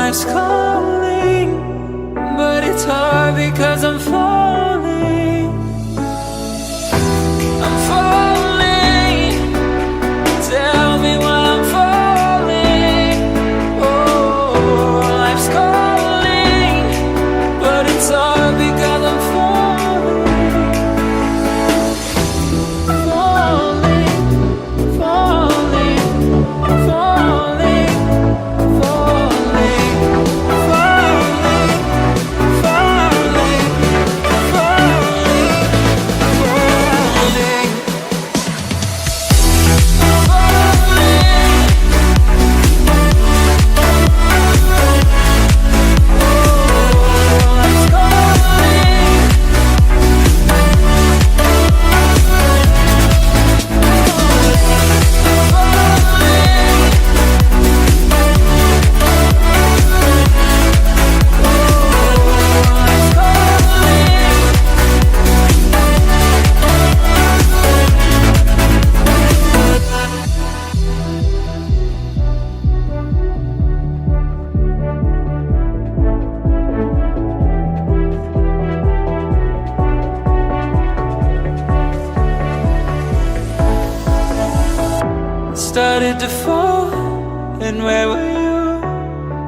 life's calling, but it's hard because I'm falling. I'm falling. Tell me why I'm falling. Oh, life's calling, but it's hard because I'm falling. Falling, falling, falling, falling, falling, falling, falling, started to fall, and where were you?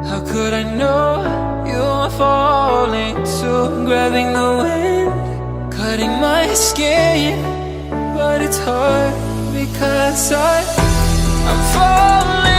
How could I know you were falling too? Grabbing the wind, cutting my skin, but it's hard because I'm falling.